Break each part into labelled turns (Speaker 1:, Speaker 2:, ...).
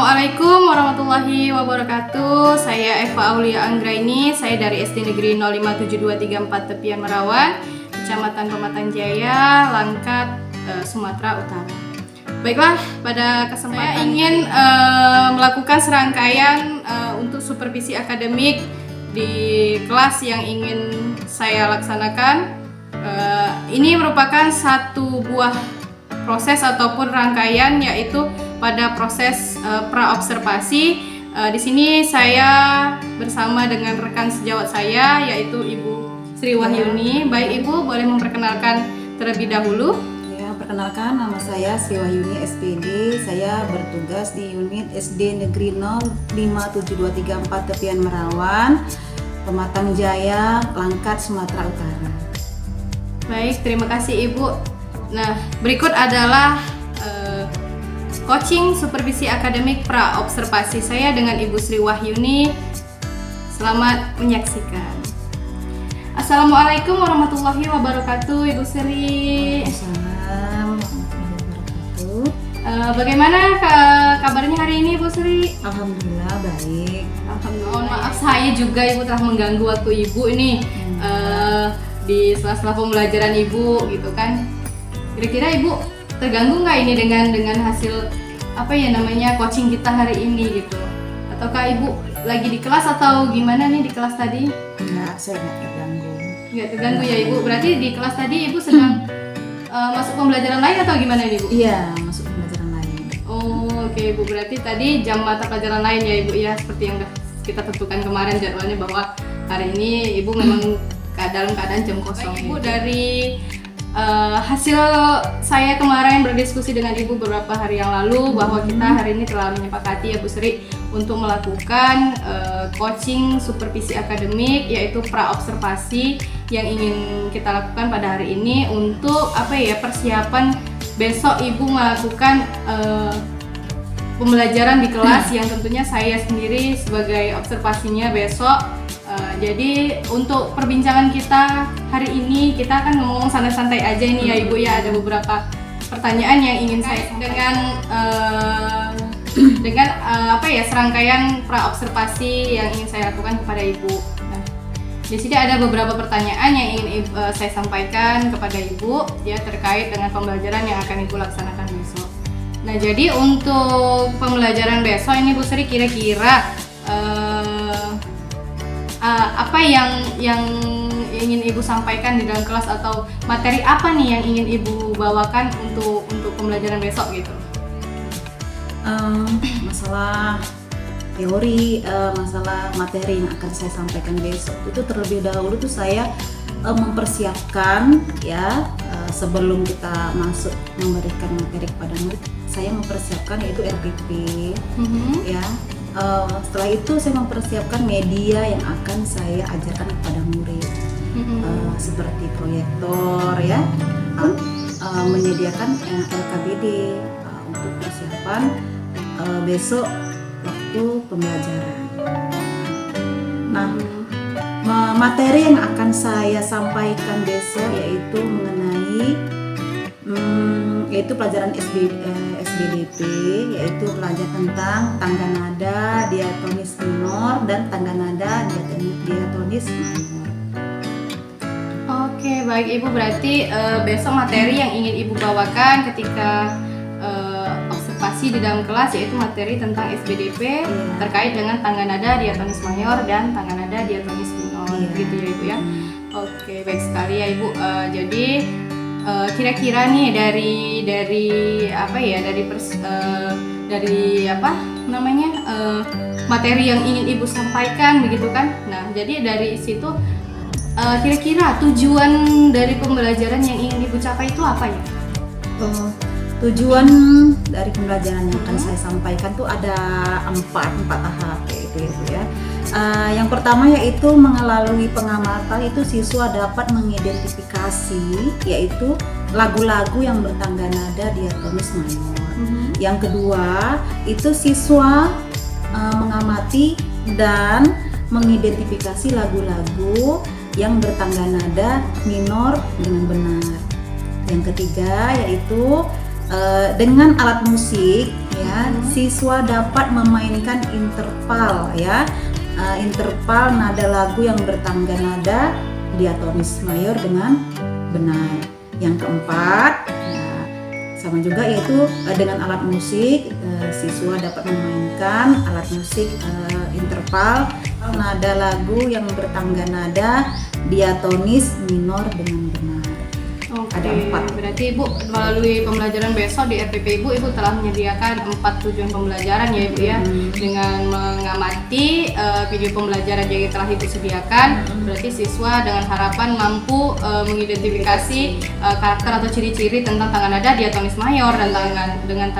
Speaker 1: Assalamualaikum warahmatullahi wabarakatuh. Saya Eva Aulia Anggraini. Saya dari SD Negeri 057234 Tepian Merawan, Kecamatan Pematang Jaya, Langkat, Sumatera Utara. Baiklah, pada kesempatan saya ingin melakukan serangkaian untuk supervisi akademik di kelas yang ingin saya laksanakan. Ini merupakan satu buah proses ataupun rangkaian, yaitu pada proses praobservasi. Di sini saya bersama dengan rekan sejawat saya, yaitu Ibu Sri Wahyuni. Baik Ibu, boleh memperkenalkan terlebih dahulu?
Speaker 2: Ya, perkenalkan, nama saya Sri Wahyuni SPD. Saya bertugas di unit SD Negeri 057234 Tepian Merawan, Pematang Jaya, Langkat, Sumatera Utara.
Speaker 1: Baik, terima kasih Ibu. Nah, berikut adalah coaching supervisi akademik praobservasi saya dengan Ibu Sri Wahyuni. Selamat menyaksikan. Assalamualaikum warahmatullahi wabarakatuh, Ibu Sri.
Speaker 2: Assalamualaikum warahmatullahi wabarakatuh.
Speaker 1: Bagaimana kabarnya hari ini, Ibu Sri?
Speaker 2: Alhamdulillah baik.
Speaker 1: Alhamdulillah. Mohon maaf saya juga Ibu telah mengganggu waktu Ibu ini di sela-sela pembelajaran Ibu gitu kan. Kira-kira Ibu terganggu nggak ini dengan hasil coaching kita hari ini gitu? Ataukah Ibu lagi di kelas atau gimana nih di kelas tadi?
Speaker 2: Enggak, saya nggak terganggu.
Speaker 1: Nggak terganggu ya Ibu. Berarti di kelas tadi Ibu sedang masuk pembelajaran lain atau gimana nih Ibu?
Speaker 2: Iya, masuk pembelajaran lain.
Speaker 1: Oh, oke Ibu. Berarti tadi jam mata pelajaran lain ya Ibu ya, seperti yang udah kita tentukan kemarin jadwalnya, bahwa hari ini Ibu memang dalam keadaan jam kosong. Baik, Ibu, dari hasil saya kemarin berdiskusi dengan Ibu beberapa hari yang lalu, bahwa kita hari ini telah menyepakati ya Bu Sri untuk melakukan coaching supervisi akademik, yaitu praobservasi yang ingin kita lakukan pada hari ini untuk persiapan besok Ibu melakukan pembelajaran di kelas yang tentunya saya sendiri sebagai observasinya besok. Jadi untuk perbincangan kita hari ini, kita akan ngomong santai-santai aja ini ya Ibu ya. Ada beberapa pertanyaan yang ingin saya dengan serangkaian praobservasi yang ingin saya lakukan kepada Ibu. Nah, di sini ada beberapa pertanyaan yang ingin saya sampaikan kepada Ibu ya, terkait dengan pembelajaran yang akan Ibu laksanakan besok. Nah, jadi untuk pembelajaran besok ini Bu Sri, kira-kira apa yang ingin Ibu sampaikan di dalam kelas, atau materi apa nih yang ingin Ibu bawakan untuk pembelajaran besok gitu?
Speaker 2: Masalah teori, masalah materi yang akan saya sampaikan besok itu terlebih dahulu tuh saya mempersiapkan ya, sebelum kita masuk memberikan materi kepada murid, saya mempersiapkan yaitu RPP ya. Setelah itu saya mempersiapkan media yang akan saya ajarkan kepada murid, seperti proyektor ya, menyediakan LKBD untuk persiapan besok waktu pembelajaran. Nah, materi yang akan saya sampaikan besok yaitu mengenai yaitu pelajaran SBDP, yaitu belajar tentang tangga nada diatonis minor dan tangga nada diatonis minor.
Speaker 1: Oke, baik Ibu, berarti besok materi yang ingin Ibu bawakan ketika observasi di dalam kelas yaitu materi tentang SBDP terkait dengan tangga nada diatonis mayor dan tangga nada diatonis minor, gitu ya Ibu ya. Oke, baik sekali ya Ibu. Jadi kira-kira nih dari materi yang ingin Ibu sampaikan begitu kan. Nah, jadi dari situ kira-kira tujuan dari pembelajaran yang ingin Ibu capai itu apa ya?
Speaker 2: Tujuan dari pembelajaran yang akan saya sampaikan tuh ada empat tahap yaitu ya. Yang pertama yaitu melalui pengamatan itu siswa dapat mengidentifikasi yaitu lagu-lagu yang bertangga nada diatonis mayor. Yang kedua itu siswa mengamati dan mengidentifikasi lagu-lagu yang bertangga nada minor dengan benar. Yang ketiga yaitu dengan alat musik ya, siswa dapat memainkan interval ya, interval nada lagu yang bertangga nada diatonis mayor dengan benar. Yang keempat, ya, sama juga yaitu dengan alat musik, siswa dapat memainkan alat musik interval nada lagu yang bertangga nada diatonis minor dengan benar.
Speaker 1: Oke,
Speaker 2: Ada 4.
Speaker 1: berarti Ibu melalui pembelajaran besok di RPP Ibu telah menyediakan 4 tujuan pembelajaran ya Ibu ya. Dengan mengamati video pembelajaran yang telah Ibu sediakan, berarti siswa dengan harapan mampu mengidentifikasi karakter atau ciri-ciri tentang tangga nada diatonis mayor dan dengan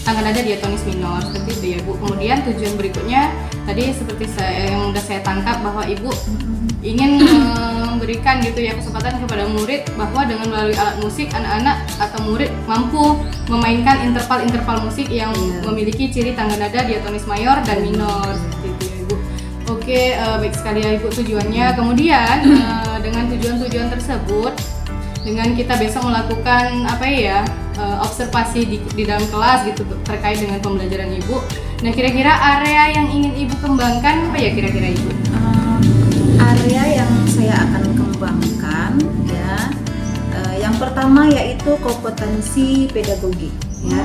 Speaker 1: tangga nada diatonis minor, seperti itu ya Bu. Kemudian tujuan berikutnya tadi seperti yang sudah saya tangkap bahwa Ibu ingin memberikan gitu ya kesempatan kepada murid bahwa dengan melalui alat musik anak-anak atau murid mampu memainkan interval-interval musik yang memiliki ciri tangga nada diatonis mayor dan minor, seperti itu ya Ibu. Oke, baik sekali ya Ibu tujuannya. Kemudian dengan tujuan-tujuan tersebut, dengan kita besok melakukan observasi di dalam kelas gitu terkait dengan pembelajaran Ibu. Nah, kira-kira area yang ingin Ibu kembangkan apa ya kira-kira Ibu?
Speaker 2: Area yang saya akan kembangkan ya, yang pertama yaitu kompetensi pedagogik ya.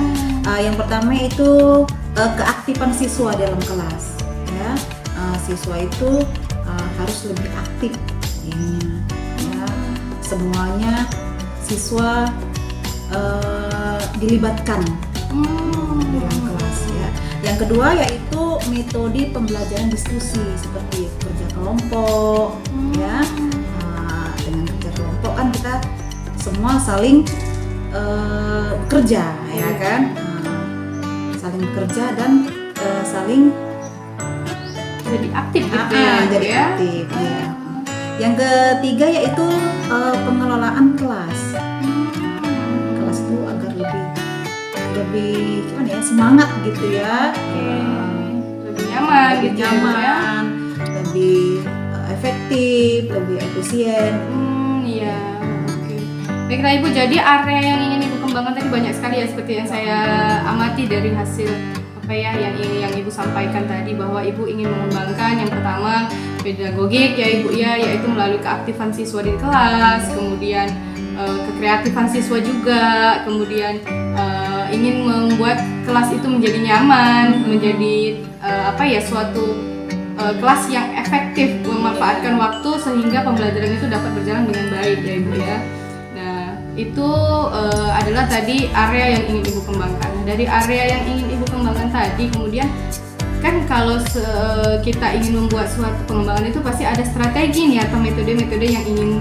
Speaker 2: Yang pertama itu keaktifan siswa dalam kelas ya. Siswa itu harus lebih aktif ya. Semuanya siswa dilibatkan dalam kelas ya. Yang kedua yaitu metode pembelajaran diskusi seperti kerja kelompok ya. Dengan kerja kelompok kan kita semua saling bekerja ya kan, saling bekerja dan saling
Speaker 1: jadi aktif gitu
Speaker 2: jadi
Speaker 1: ya.
Speaker 2: aktif ya. Yang ketiga yaitu pengelolaan kelas. Kelas itu agar lebih gimana ya, semangat gitu ya.
Speaker 1: Lebih nyaman
Speaker 2: Lebih
Speaker 1: gitu
Speaker 2: nyaman, lebih efektif, lebih efisien.
Speaker 1: Iya, oke. Baiklah Ibu, jadi area yang ingin Ibu kembangkan tadi banyak sekali ya, seperti yang saya amati dari hasil yang Ibu sampaikan tadi, bahwa Ibu ingin mengembangkan yang pertama pedagogik ya Ibu ya, yaitu melalui keaktifan siswa di kelas, kemudian kekreatifan siswa juga, kemudian ingin membuat kelas itu menjadi nyaman, menjadi suatu kelas yang efektif, memanfaatkan waktu sehingga pembelajaran itu dapat berjalan dengan baik ya Ibu ya. Nah, itu adalah tadi area yang ingin Ibu kembangkan. Dari area yang ingin Ibu kembangkan tadi, kemudian kan kalau kita ingin membuat suatu pengembangan itu pasti ada strategi nih atau metode-metode yang ingin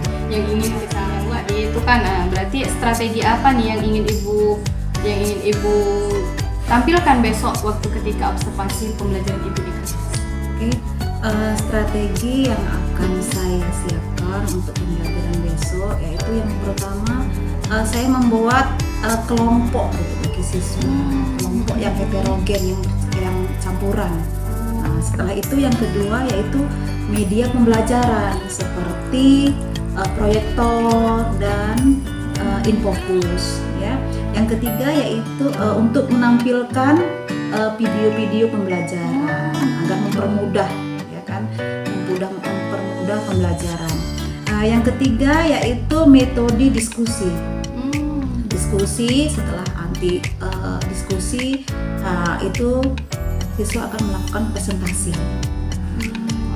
Speaker 1: kita buat itu kan. Nah, berarti strategi apa nih yang ingin Ibu tampilkan besok waktu ketika observasi pembelajaran Ibu di kelas?
Speaker 2: Strategi yang akan saya siapkan untuk pembelajaran besok yaitu yang pertama, saya membuat kelompok bagi siswa, kelompok yang heterogen, yang campuran. Nah, setelah itu yang kedua yaitu media pembelajaran seperti proyektor dan infocus ya. Yang ketiga yaitu untuk menampilkan video-video pembelajaran agar mempermudah ya kan, mempermudah pembelajaran. Yang ketiga yaitu metode diskusi. Diskusi setelah diskusi itu siswa akan melakukan presentasi.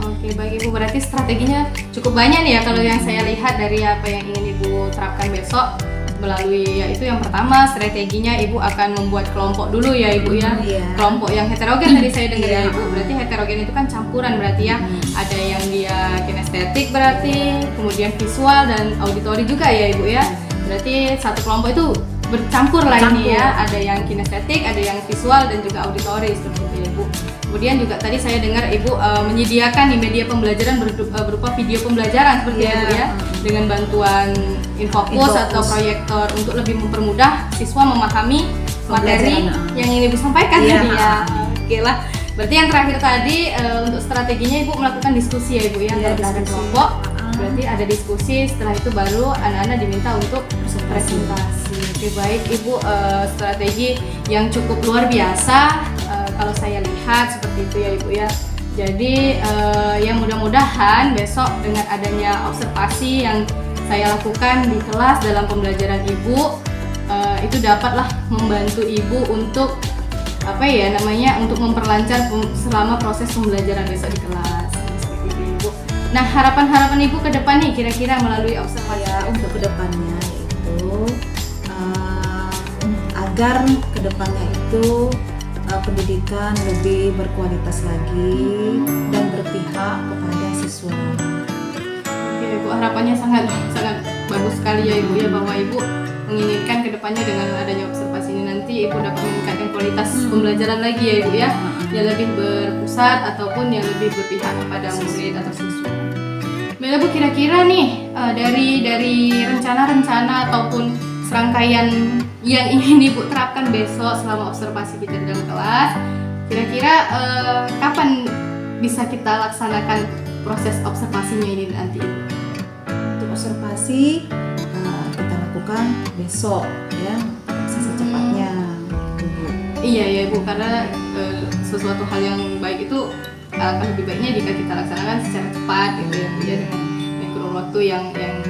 Speaker 1: Oke, baik Ibu, berarti strateginya cukup banyak nih ya kalau yang saya lihat dari apa yang ingin Ibu terapkan besok. Melalui yaitu yang pertama strateginya Ibu akan membuat kelompok dulu ya Ibu ya. Kelompok yang heterogen tadi saya dengar ya Ibu. Berarti heterogen itu kan campuran berarti ya. Ada yang dia kinestetik berarti, kemudian visual dan auditori juga ya Ibu ya. Berarti satu kelompok itu bercampur lah ini ya. Ada yang kinestetik, ada yang visual dan juga auditori seperti itu ya Ibu. Kemudian juga tadi saya dengar Ibu menyediakan di media pembelajaran berupa video pembelajaran seperti ya Ibu ya, dengan bantuan infocus atau proyektor untuk lebih mempermudah siswa memahami materi yang ingin Ibu sampaikan tadi ya. Oke lah. Berarti yang terakhir tadi untuk strateginya Ibu melakukan diskusi ya Ibu ya, berdasarkan kelompok. Berarti nanti ada diskusi, setelah itu baru anak-anak diminta untuk presentasi. Oke, baik Ibu, strategi yang cukup luar biasa kalau saya lihat seperti itu ya Ibu ya. Jadi ya mudah-mudahan besok dengan adanya observasi yang saya lakukan di kelas dalam pembelajaran Ibu itu dapatlah membantu Ibu untuk untuk memperlancar selama proses pembelajaran besok di kelas. Seperti itu Ibu. Nah, harapan-harapan Ibu ke depan nih kira-kira melalui observasi
Speaker 2: Untuk kedepannya itu agar kedepannya itu pendidikan lebih berkualitas lagi dan berpihak kepada siswa.
Speaker 1: Oke, Ibu, harapannya sangat bagus sekali ya Ibu ya, bahwa Ibu menginginkan kedepannya dengan adanya observasi ini nanti Ibu dapat meningkatkan kualitas pembelajaran lagi ya Ibu ya, yang lebih berpusat ataupun yang lebih berpihak kepada murid atau siswa. Baiklah Bu, kira-kira nih dari rencana-rencana ataupun serangkaian yang ingin Ibu terapkan besok selama observasi kita di dalam kelas, kira-kira kapan bisa kita laksanakan proses observasinya ini nanti Ibu?
Speaker 2: Untuk observasi kita lakukan besok ya, secepatnya Bu.
Speaker 1: Iya ya Bu, karena sesuatu hal yang baik itu akan lebih baiknya jika kita laksanakan secara cepat gitu ya Bu ya, dengan kurun waktu yang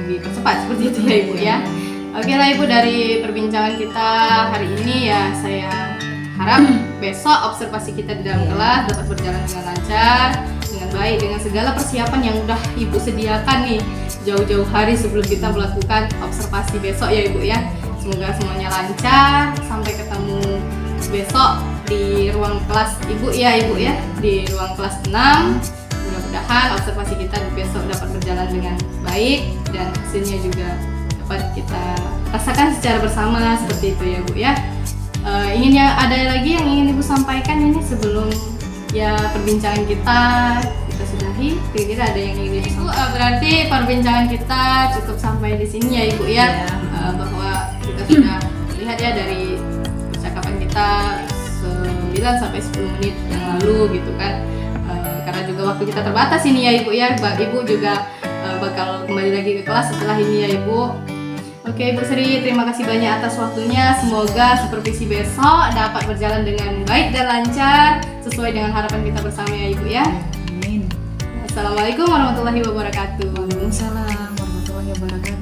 Speaker 1: dipercepat seperti itu ya Ibu ya. Oke lah Ibu, dari perbincangan kita hari ini ya saya harap besok observasi kita di dalam kelas dapat berjalan dengan lancar, dengan baik, dengan segala persiapan yang udah Ibu sediakan nih jauh-jauh hari sebelum kita melakukan observasi besok ya Ibu ya. Semoga semuanya lancar, sampai ketemu besok di ruang kelas Ibu ya Ibu ya, di ruang kelas 6. Mudah-mudahan observasi kita besok dapat berjalan dengan baik dan hasilnya juga dapat kita rasakan secara bersama seperti itu ya Bu ya. Ada lagi yang ingin Ibu sampaikan ini sebelum ya perbincangan kita sudahi? Kira-kira ada yang ingin Ibu sampaikan? Berarti perbincangan kita cukup sampai di sini ya Ibu ya. Bahwa kita sudah lihat ya dari percakapan kita 9 sampai 10 menit yang lalu gitu kan. Karena juga waktu kita terbatas ini ya Ibu ya. Ibu juga bakal kembali lagi ke kelas setelah ini ya Ibu. Oke Ibu Sri, terima kasih banyak atas waktunya. Semoga supervisi besok dapat berjalan dengan baik dan lancar sesuai dengan harapan kita bersama ya Ibu ya.
Speaker 2: Amin.
Speaker 1: Assalamualaikum warahmatullahi wabarakatuh.
Speaker 2: Waalaikumsalam warahmatullahi wabarakatuh.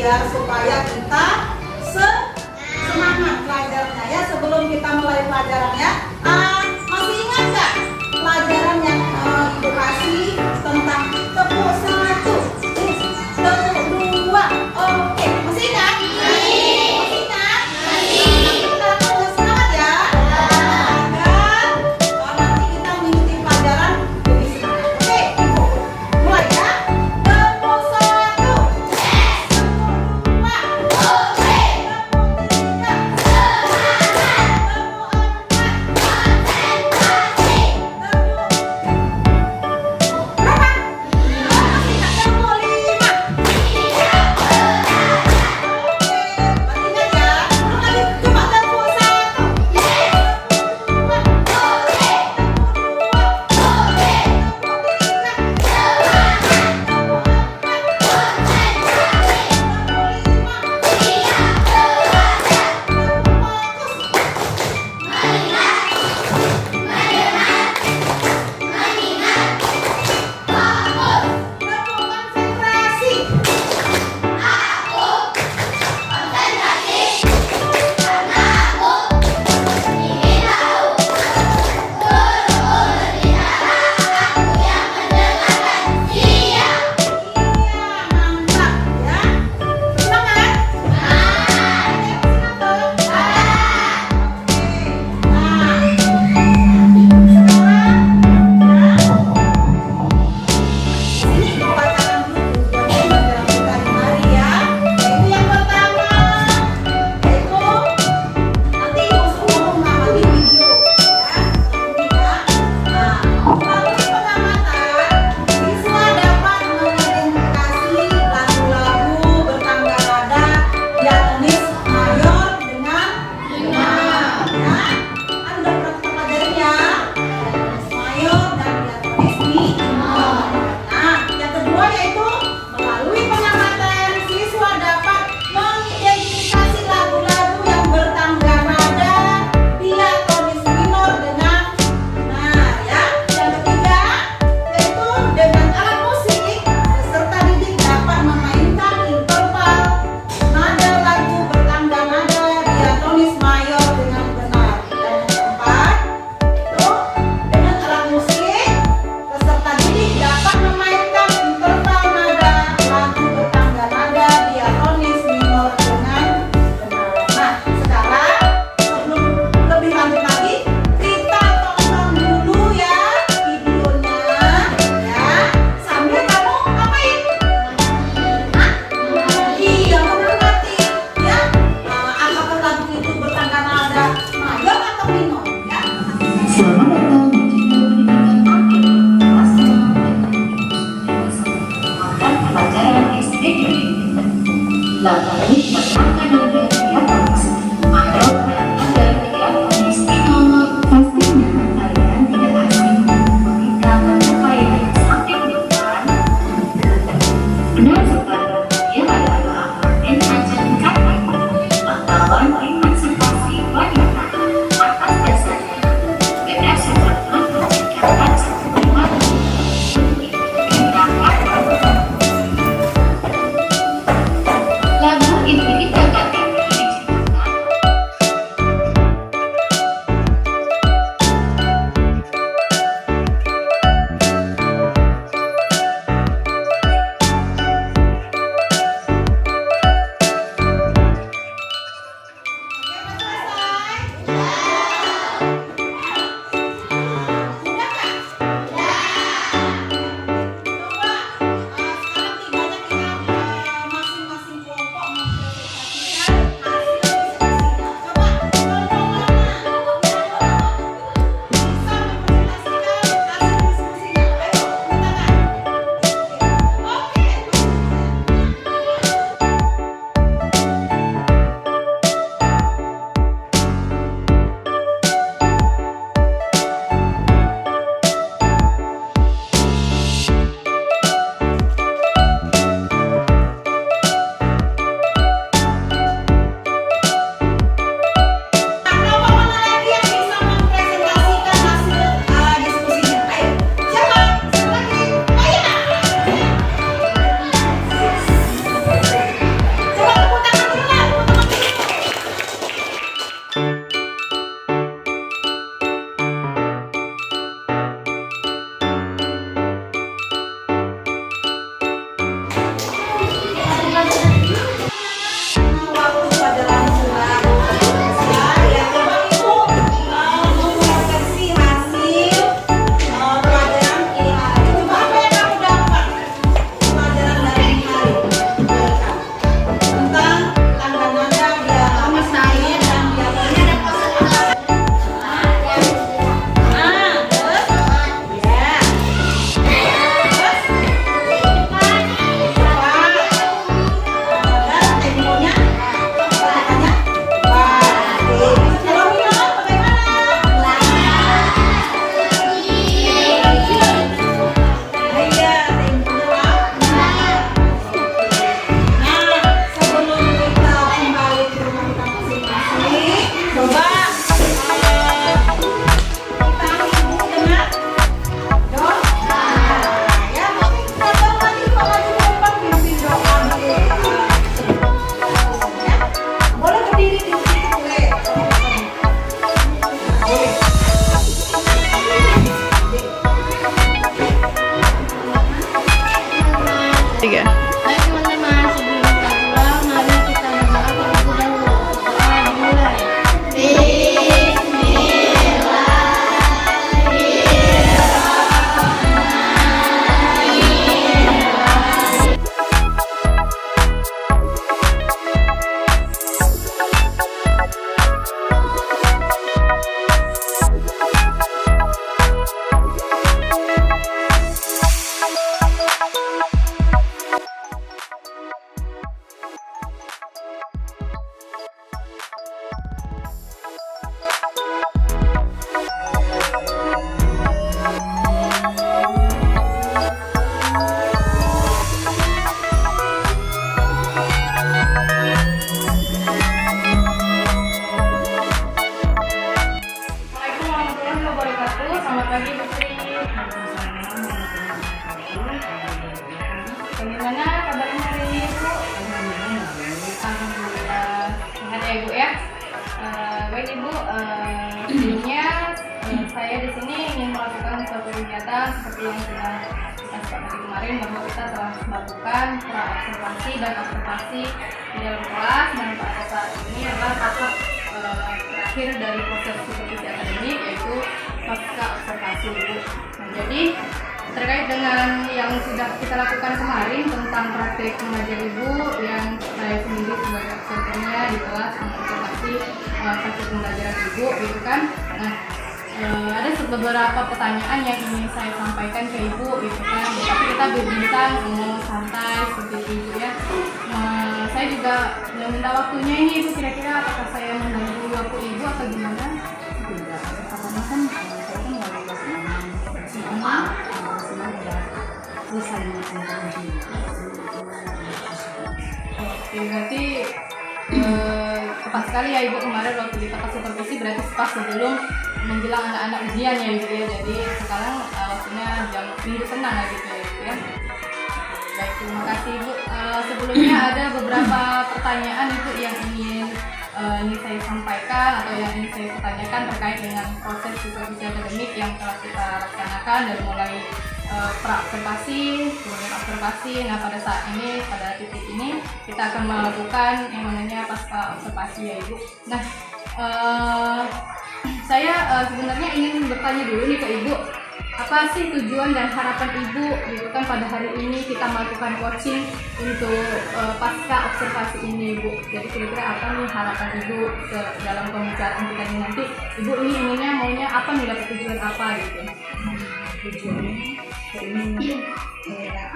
Speaker 2: biar supaya kita semangat pelajarannya ya. Sebelum kita mulai pelajarannya, masih ingat nggak pelajaran yang Ibu kasih tentang tepuk 1, tepuk 2? Oke, masih ingat? Masih ingat? Kita lakukan semangat ya. Dan nanti kita mengikuti pelajaran lebih semangat. Oke, mulai ya. Tepuk 1, tepuk 2, tepuk 3, tepuk 4, tepuk 5,
Speaker 1: kegiatan seperti yang sudah kita sepakati kemarin, bahwa kita telah melakukan observasi dan observasi di dalam kelas, dan pada saat ini adalah tahap terakhir dari proses supervisi akademik, yaitu pasca observasi, Bu. Nah, jadi terkait dengan yang sudah kita lakukan kemarin tentang praktek mengajar Ibu, yang saya sendiri sebagai observernya di kelas mengobservasi praktek pembelajaran Ibu, gitu kan. Nah, ada beberapa pertanyaan yang ingin saya sampaikan ke Ibu, gitu kan. Tapi kita berbincang ngomong santai seperti itu ya. Saya juga meminta waktunya ini, Ibu, kira-kira apakah saya mengganggu waktu Ibu atau gimana?
Speaker 2: Tidak, karena kan saya kan nggak lulus sama selesai melaksanakan ujian.
Speaker 1: Oke, berarti tepat sekali ya Ibu, kemarin waktu di tempat supervisi berarti pas sebelum menjelang anak-anak ujian ya Ibu ya. Jadi sekarang waktunya jam minggu tenang lah gitu ya Ibu ya. Baik, terima kasih Ibu. Sebelumnya ada beberapa pertanyaan Ibu yang ingin saya sampaikan atau yang ingin saya pertanyakan terkait dengan proses supervisi akademik yang telah kita laksanakan dari mulai pra-observasi, kemudian observasi. Nah, pada saat ini, pada titik ini kita akan melakukan yang namanya pasca observasi ya Ibu. Nah, saya sebenarnya ingin bertanya dulu nih ke Ibu, apa sih tujuan dan harapan Ibu, gitu kan, pada hari ini kita melakukan coaching untuk pasca observasi ini, Bu. Jadi kira-kira apa nih harapan Ibu ke dalam pembicaraan kita ini nanti? Ibu ini inginnya maunya apa nih, dapat tujuan apa gitu?
Speaker 2: Tujuannya ingin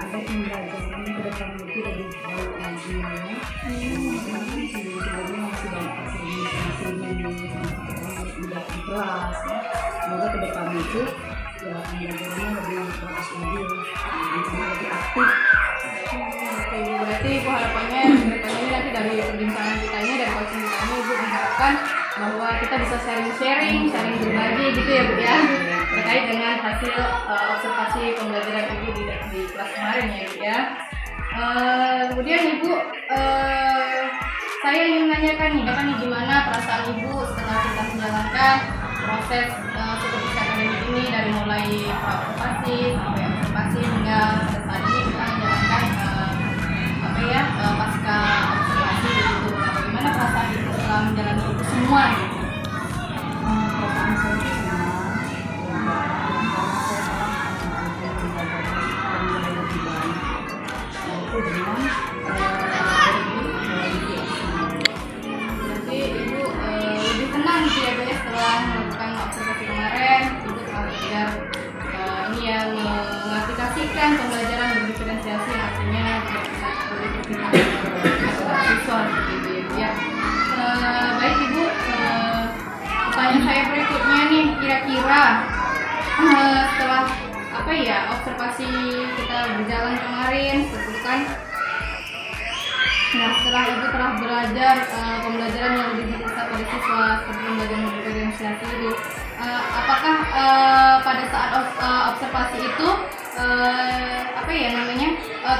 Speaker 2: ada pembelajaran ke depan itu lebih baik lagi ya. Sebelumnya masih banyak hasilnya di kelas. Semoga ke depan itu ya pembelajarannya lebih bagus lagi, lebih aktif.
Speaker 1: Oke, berarti Ibu harapannya ini nanti dari perbincangan kita ini, dari coaching kita ini, Ibu mengharapkan bahwa kita bisa sharing berbagi gitu ya Bu ya, terkait dengan hasil observasi pembelajaran Ibu di kelas kemarin ya Bu ya. Kemudian Ibu, saya ingin menanyakan nih, gimana perasaan Ibu setelah kita menjalankan proses supervisi akademik ini dari mulai observasi sampai observasi hingga pada saat ini kita menjalankan pasca observasi gitu. Nah, bagaimana perasaan Ibu setelah menjalani itu semua gitu?
Speaker 2: Perasaan saya senang karena saya telah melakukan lebih baik, yaitu dengan
Speaker 1: Berarti Ibu lebih tenang gitu ya Bu ya, setelah melakukan observasi kemarin. Ibu telah belajar ini ya, mengaplikasikan pembelajaran berdiferensiasi, yang artinya tidak bisa berpihak kepada siswa seperti itu ya Bu ya. Baik Ibu, pertanyaan saya berikutnya nih, kira-kira setelah observasi kita berjalan kemarin, seperti kan. Nah, setelah Ibu telah belajar pembelajaran yang lebih berpusat pada siswa seperti pembelajaran berdiferensiasi itu, apakah pada saat observasi itu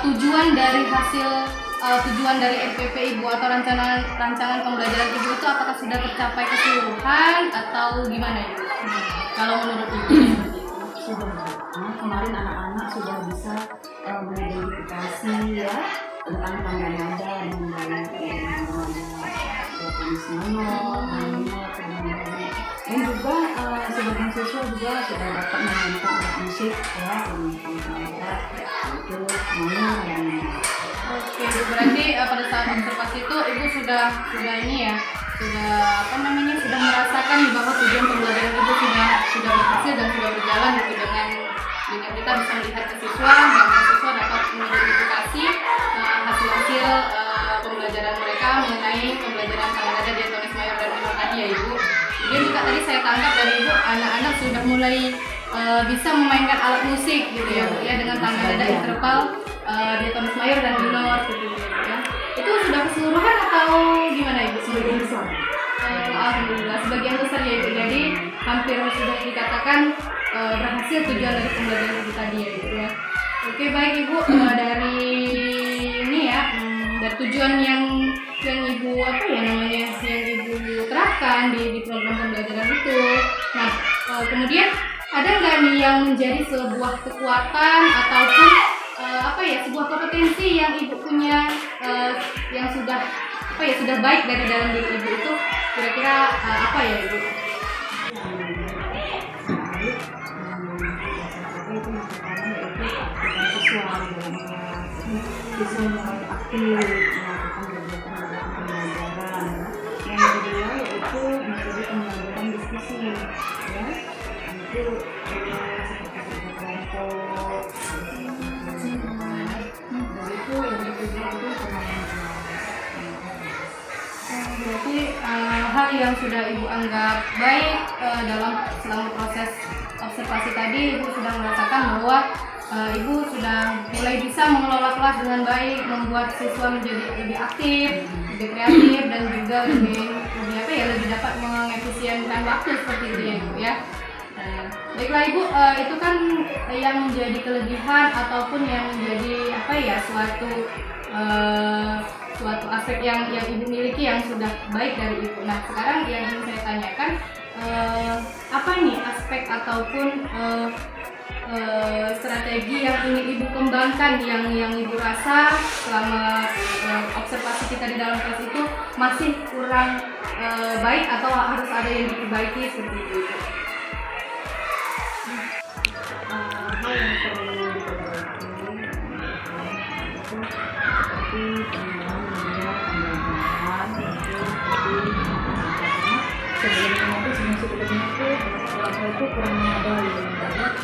Speaker 1: tujuan dari RPP Ibu atau rancangan pembelajaran Ibu itu apakah sudah tercapai keseluruhan atau gimana Ibu? Kalau menurut Ibu
Speaker 2: sudah. Kemarin anak-anak sudah bisa mengidentifikasi ya tentang tanda nada dan juga sebagian siswa juga sudah dapat memainkan alat musik ya, itu semuanya yang.
Speaker 1: Oke, berarti pada saat observasi itu Ibu sudah ini ya, sudah merasakan bahwa tujuan pembelajaran Ibu sudah berhasil dan sudah berjalan gitu, dengan kita bisa melihat ke siswa dan siswa dapat mengidentifikasi hasil pembelajaran mereka mengenai pembelajaran tanda nada diatonis mayor dan minor tadi ya Ibu. Kemudian juga tadi saya tangkap dari Ibu, anak-anak sudah mulai bisa memainkan alat musik gitu ya Bu ya, dengan tanda nada interval diatonis mayor dan minor gitu ya. Itu sudah keseluruhan atau gimana Ibu?
Speaker 2: Sebagian besar.
Speaker 1: Alhamdulillah sebagian besar ya Ibu. Jadi hampir sudah dikatakan berhasil tujuan dari pembelajaran Ibu tadi ya Ibu ya. Oke, baik Ibu, dari ini ya, dari tujuan yang Ibu yang Ibu terapkan di program pembelajaran itu. Nah, kemudian ada nggak nih yang menjadi sebuah kekuatan ataupun sebuah kompetensi yang ibu punya yang sudah sudah baik dari dalam diri ibu itu kira-kira apa ya ibu?
Speaker 2: Siswa mulai aktif melakukan kegiatan pembelajaran. Yang kedua yaitu metode pembelajaran diskusi, ya. Itu seperti kelompok. Dan itu yang ketiga itu pemahaman.
Speaker 1: Berarti hal yang sudah ibu anggap baik dalam selama proses observasi tadi, ibu sudah merasakan bahwa ibu sudah mulai bisa mengelola kelas dengan baik, membuat siswa menjadi lebih aktif, lebih kreatif, dan juga lebih dapat mengefisienkan waktu seperti itu ya ibu ya. Baiklah ibu, itu kan yang menjadi kelebihan ataupun yang menjadi suatu aspek yang ibu miliki yang sudah baik dari ibu. Nah sekarang yang ingin saya tanyakan, apa nih aspek ataupun strategi yang ingin ibu kembangkan yang ibu rasa selama observasi kita di dalam kelas itu masih kurang baik atau harus ada yang diperbaiki seperti itu?
Speaker 2: Hal yang perlu diperbaiki seperti penggunaan media pembelajaran sebelumnya itu sebelumnya itu kurang memadai.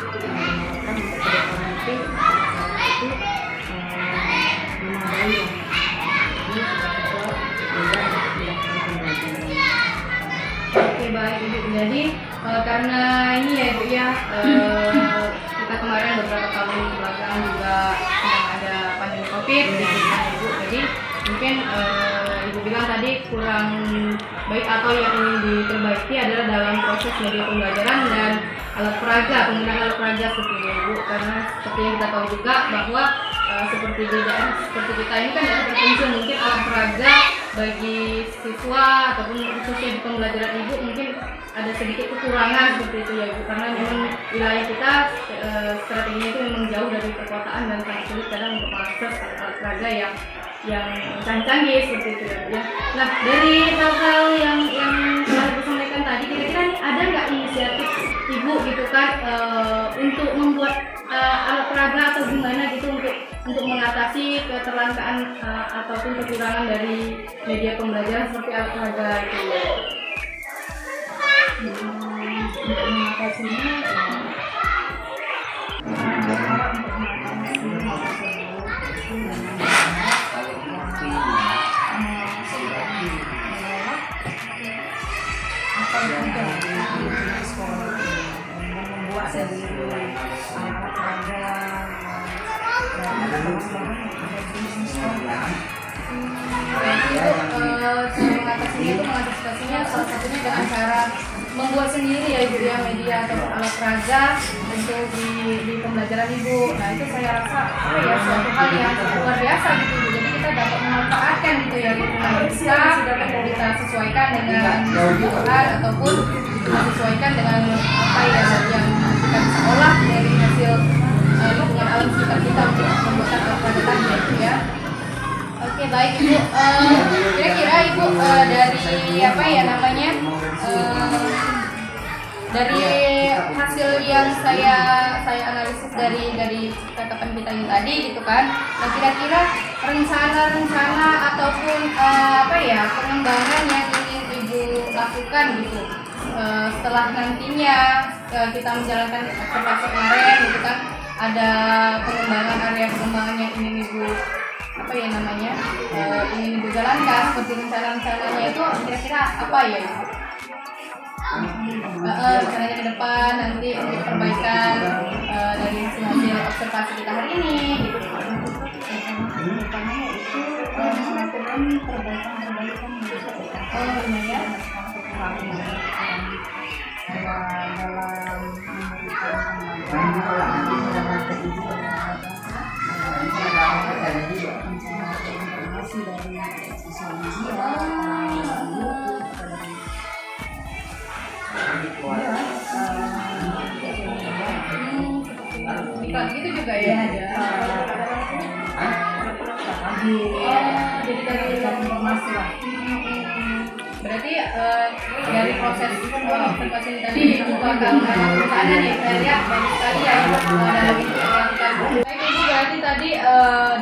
Speaker 2: Jadi menggunakan metode kognitif itu memadai ya. Jadi sudah tidak pembelajaran.
Speaker 1: Oke baik ibu, jadi karena ini ya ibu ya, kita kemarin beberapa tahun belakang juga sedang ada pandemi COVID di ibu, jadi mungkin ibu bilang tadi kurang baik atau yang ingin diperbaiki adalah dalam proses media pembelajaran dan alat peraga, penggunaan alat peraga seperti itu ibu, karena seperti yang kita tahu juga bahwa seperti di daerah seperti kita ini kan daerah terpencil, mungkin alat peraga bagi siswa ataupun khususnya di pembelajaran ibu mungkin ada sedikit kekurangan seperti itu ya ibu, karena memang wilayah kita strateginya itu memang jauh dari perkotaan dan sangat sulit kadang untuk mengakses alat peraga yang canggih seperti itu ya Bu ya. Nah dari hal-hal yang telah Ibu sampaikan tadi, kira-kira nih ada nggak inisiatif Ibu gitu kan untuk membuat alat peraga atau gimana gitu untuk mengatasi keterlangkaan ataupun kekurangan dari media pembelajaran seperti alat peraga itu ya?
Speaker 2: Untuk mengatasinya membuat sendiri alat peraga
Speaker 1: mengatasinya itu mengantisipasinya salah satunya dengan cara membuat sendiri ya Ibu ya media atau alat peraga untuk di pembelajaran Ibu. Nah itu saya rasa suatu hal yang luar biasa gitu Ibu. Jadi kita dapat memanfaatkan gitu ya lingkungan kita sesuaikan dengan kebutuhan ataupun disesuaikan dengan apa yang kita bisa olah dari hasil lingkungan alam sekitar kita untuk membuat alat peraga tadi ya Ibu ya. Oke baik Ibu, kira-kira Ibu dari hasil yang saya analisis dari tatapan kita ini tadi gitu kan, nah kira-kira rencana ataupun pengembangan yang ingin Ibu lakukan gitu setelah nantinya kita menjalankan observasi kemarin gitu kan, ada pengembangan area pengembangan yang ingin Ibu ingin Ibu jalankan seperti rencana-rencananya itu kira-kira apa ya Ibu? Rencananya ke depan nanti untuk perbaikan dari hasil observasi kita hari ini gitu.
Speaker 2: Utamanya itu melakukan perbaikan
Speaker 1: Ini ya.
Speaker 2: dalam memberikan informasi dari sosial media
Speaker 1: juga ya? Jadi dari
Speaker 2: informasi lah.
Speaker 1: berarti dari proses observasi tadi juga akan ada nih, saya lihat banyak sekali ya dalam itu dilakukan. Baik Ibu, berarti tadi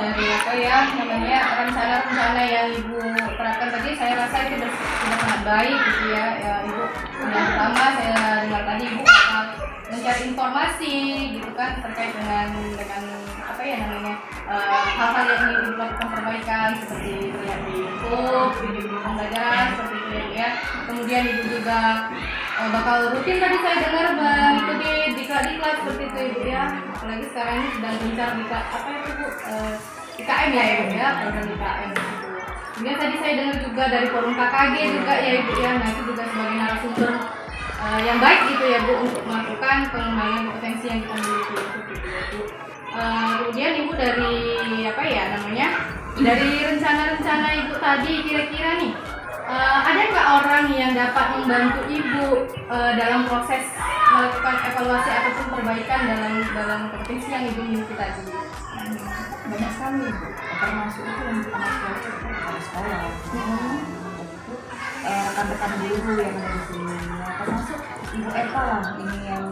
Speaker 1: dari apa ya namanya rencana-rencana yang Ibu terapkan tadi, saya rasa itu sudah sangat baik gitu ya. Ibu yang pertama saya dengar tadi Ibu bakal mencari informasi gitu kan terkait dengan apa ya namanya hal-hal yang ingin Ibu lakukan perbaikan seperti lihat di YouTube, video pembelajaran seperti itu ya. Kemudian Ibu juga bakal rutin tadi saya dengar mengikuti diklat-diklat seperti itu Ibu ya. Apalagi sekarang ini sedang gencar diklat apa itu Bu? IKM ya Ibu ya, program IKM gitu. Kemudian tadi saya dengar juga dari forum KKG juga ya Ibu ya. Nah itu juga sebagai narasumber yang baik gitu ya Bu untuk melakukan pengembangan potensi yang kita miliki gitu ya Bu. Kemudian Ibu dari apa ya namanya dari rencana-rencana Ibu tadi kira-kira nih ada nggak orang yang dapat membantu Ibu dalam proses melakukan evaluasi ataupun perbaikan dalam kompetensi yang Ibu miliki tadi?
Speaker 2: Banyak sekali, termasuk itu yang pertama sekali itu kepala sekolah. Rekan-rekan guru yang ada di sini, termasuk Ibu Eva lah, ini yang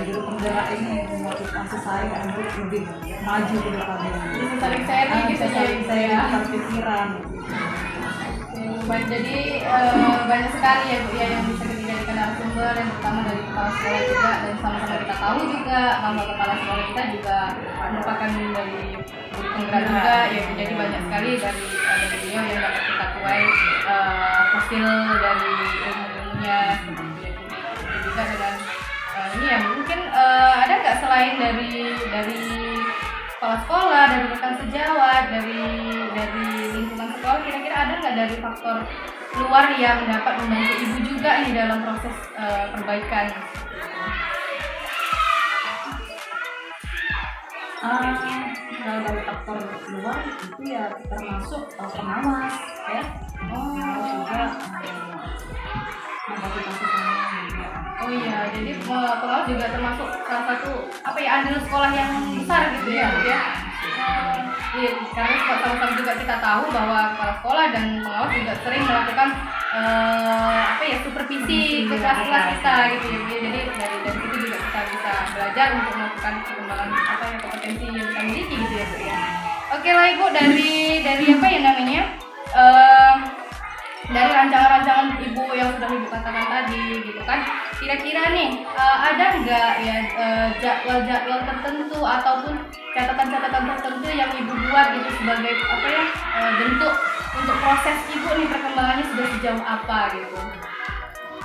Speaker 2: guru penggerak ini yang memotivasi saya untuk lebih maju ke depannya.
Speaker 1: Bisa saling sharing gitu ya Ibu ya.
Speaker 2: Pikiran.
Speaker 1: Jadi banyak sekali ya Bu ya yang bisa dijadikan narasumber, yang pertama dari kepala sekolah juga, dan sama-sama kita tahu juga bahwa kepala sekolah kita juga merupakan dari guru penggerak juga ya. Jadi banyak sekali dari beliau yang dapat kita tuai hasil dari ilmu-ilmunya seperti itu juga dengan ini ya. Mungkin ada nggak selain dari kepala sekolah, dari rekan sejawat, dari lingkungan sekolah, kira-kira ada nggak dari faktor luar yang dapat membantu Ibu juga nih dalam proses perbaikan?
Speaker 2: Kalau dari faktor luar itu ya termasuk pengawas ya. Juga motivasi saya juga.
Speaker 1: Oh iya, jadi pengawas juga termasuk salah satu apa ya andil sekolah yang besar gitu ya Bu ya. Iya, karena sama-sama juga kita tahu bahwa kepala sekolah dan pengawas juga sering melakukan apa ya supervisi ke kelas-kelas kita gitu ya. Jadi dari situ juga kita bisa belajar untuk melakukan pengembangan apa ya kompetensi yang kita miliki gitu ya Bu ya. Oke lah Ibu, dari apa ya namanya dari rancangan-rancangan Ibu yang sudah Ibu katakan tadi gitu kan, kira-kira nih ada nggak ya jadwal-jadwal tertentu ataupun catatan-catatan tertentu yang Ibu buat gitu sebagai apa ya bentuk untuk proses Ibu nih perkembangannya sudah sejauh apa gitu?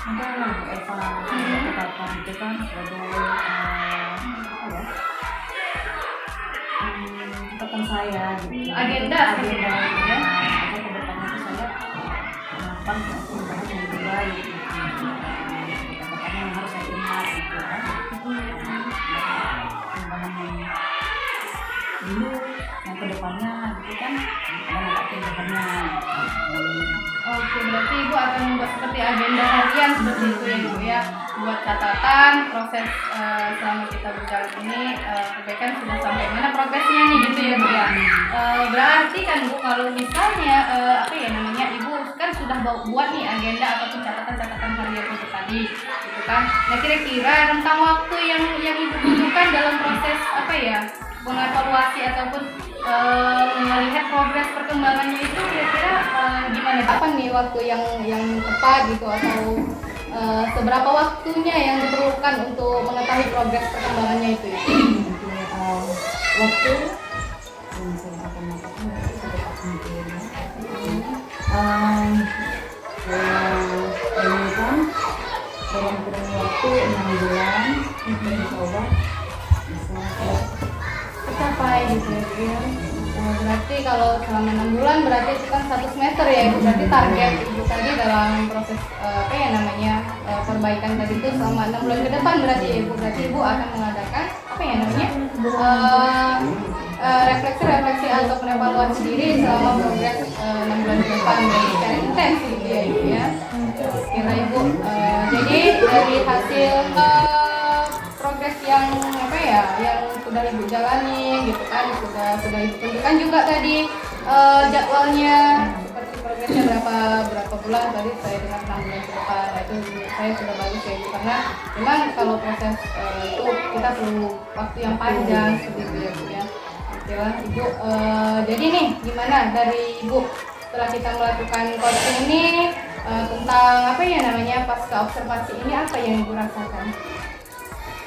Speaker 2: Enggak lah Bu Eva, catatan itu kan sebagai catatan saya gitu.
Speaker 1: Agenda
Speaker 2: gitu ya. Ke depannya itu saya melakukan perubahan yang lebih baik gitu. Catatan yang harus saya ingat gitu kan. Perubahan yang dulu yang kedepannya gitu kan ada perubahannya.
Speaker 1: Oke, berarti Ibu akan membuat seperti agenda harian seperti itu ya Ibu ya, buat catatan proses selama kita berjalan ini perbaikan sudah sampai mana progresnya nih gitu ya Bu ya. Berarti kan Bu kalau misalnya apa ya namanya Ibu kan sudah buat nih agenda ataupun catatan-catatan harian itu tadi gitu kan. Nah kira-kira rentang waktu yang Ibu butuhkan dalam proses apa ya mengevaluasi ataupun melihat progres perkembangannya itu kira-kira gimana? Kapan nih waktu yang tepat gitu atau seberapa waktunya yang diperlukan untuk mengetahui progres perkembangannya itu ya?
Speaker 2: Waktu yang saya akan mengatakan sedekat mungkin ini kan dalam kurun waktu 6 bulan insya Allah bisa
Speaker 1: tercapai gitu ya. Berarti kalau selama 6 bulan berarti itu kan 1 semester ya Ibu. Berarti target Ibu tadi dalam proses apa ya namanya perbaikan tadi itu selama 6 bulan ke depan berarti ya Ibu. Berarti Ibu akan mengadakan apa ya namanya refleksi atau evaluasi diri selama progres 6 bulan ke depan secara intens gitu ya Ibu ya. Kira Ibu jadi dari hasil progres proses yang apa ya, yang sudah ibu jalani gitu kan, sudah ibu tentukan juga tadi jadwalnya seperti progresnya berapa bulan tadi saya dengar 6 bulan ke depan. Nah, itu saya sudah bagus ya ibu, karena memang kalau proses itu kita perlu waktu yang panjang seperti itu ya bu ya. Oke lah ibu, jadi nih gimana dari ibu setelah kita melakukan coaching ini tentang apa ya namanya pasca observasi ini, apa yang ibu rasakan?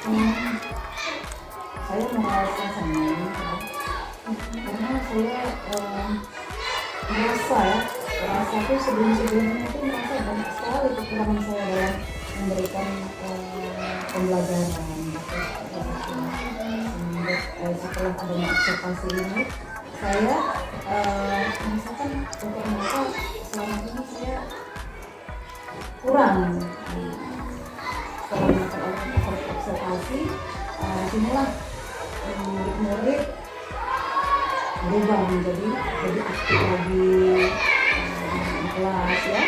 Speaker 3: Saya merasa senang karena saya merasa tuh sebelumnya itu merasa banyak sekali kekurangan saya dalam memberikan pembelajaran. Setelah adanya observasi ini, saya merasakan ternyata selama ini saya kurang. Setelah melakukan observasi, disinilah murid berubah menjadi aktif lagi di kelas ya.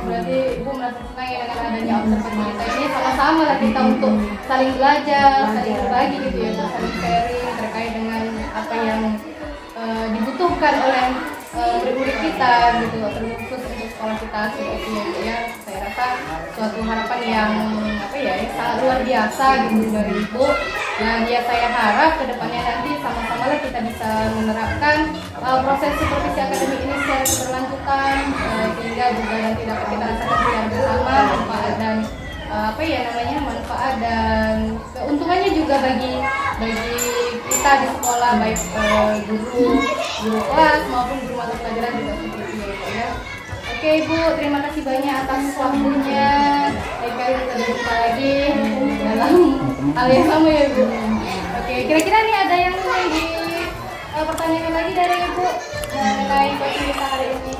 Speaker 1: Berarti ibu merasa senang ya dengan adanya observasi kita ini, sama-sama lah kita untuk saling belajar, saling berbagi gitu ya, saling sharing terkait dengan apa yang dibutuhkan oleh murid-murid kita gitu, terkhusus untuk sekolah kita seperti itu ya. Saya rasa suatu harapan yang apa ya, sangat luar biasa gitu dari ibu. Dan ya saya harap kedepannya nanti sama-sama lah kita bisa menerapkan proses supervisi akademik ini secara keberlanjutan, sehingga juga nanti dapat kita rasakan secara bersama manfaat dan apa ya namanya, manfaat dan keuntungannya juga bagi kita di sekolah, baik guru kelas maupun guru mata pelajaran juga seperti itu ya. Oke ibu, terima kasih banyak atas waktunya. Lain kali kita berjumpa lagi dalam hal yang sama ya ibu. Oke, kira-kira nih ada yang ingin pertanyaan lagi dari ibu mengenai coaching kita hari ini?